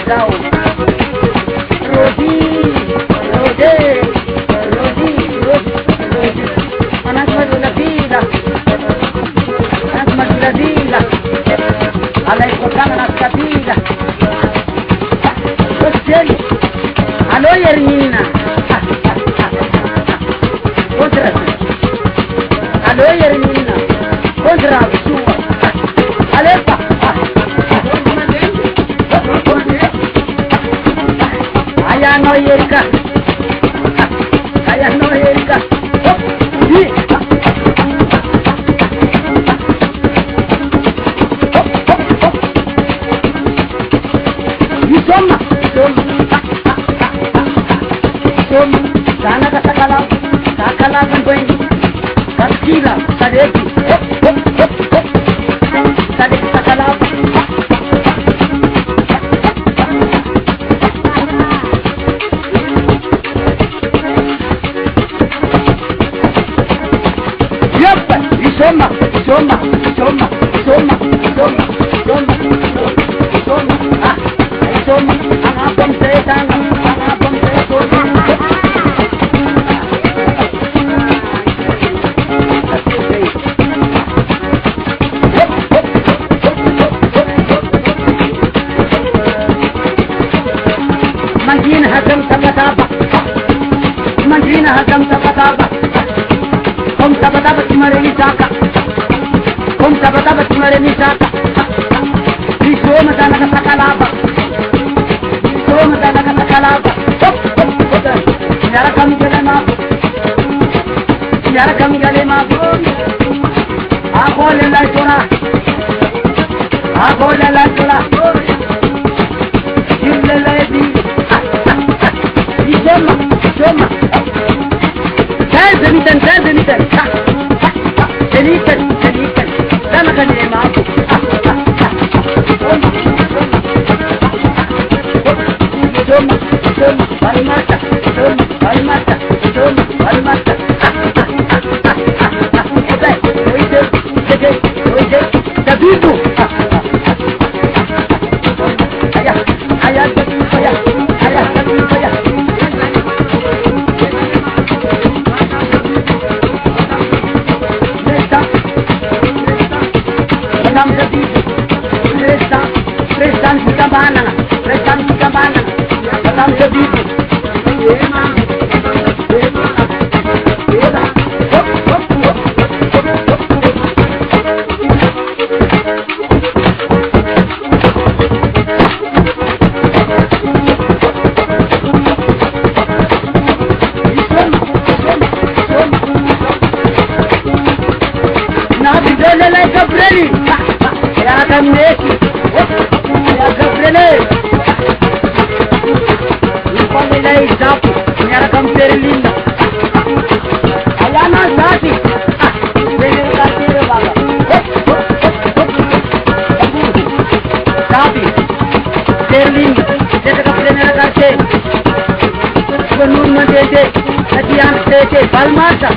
legal. Rosi, anak madula vida, alay ko kang anak kapila. Koseli, alo yernina, kontra, alo yernina, kontra sua, alepa. No yerka, kaya no yerka. Isoma, sana kakalaban ko ini, kakila, sadeki, sadeki kakalaban. Soma, ang abang sa sana, ang abang sa soma. Manjina hagam sa pataba, manjina hagam sa pataba. Kung sa pataba simareni saka, kung sa pataba simareni saka. Isoma talaga sa kalaba. Isoma talaga sa kalaba. Yara kami gale mago. Ako lalay tora. Lalay di. Isoma. Zemitan. Selitan. Sana kanile mago. Palmata. Dabibu. Ayah. Prestan kita banana. Batam dabibu. Gabriele, ya Gabriele, Ipone lei sapu, ya Gabriele, ayana sapi, bene katire baba, sapi, Berlin, jete Gabriele na karte, banun na dete, nadiyan dete, balmasa.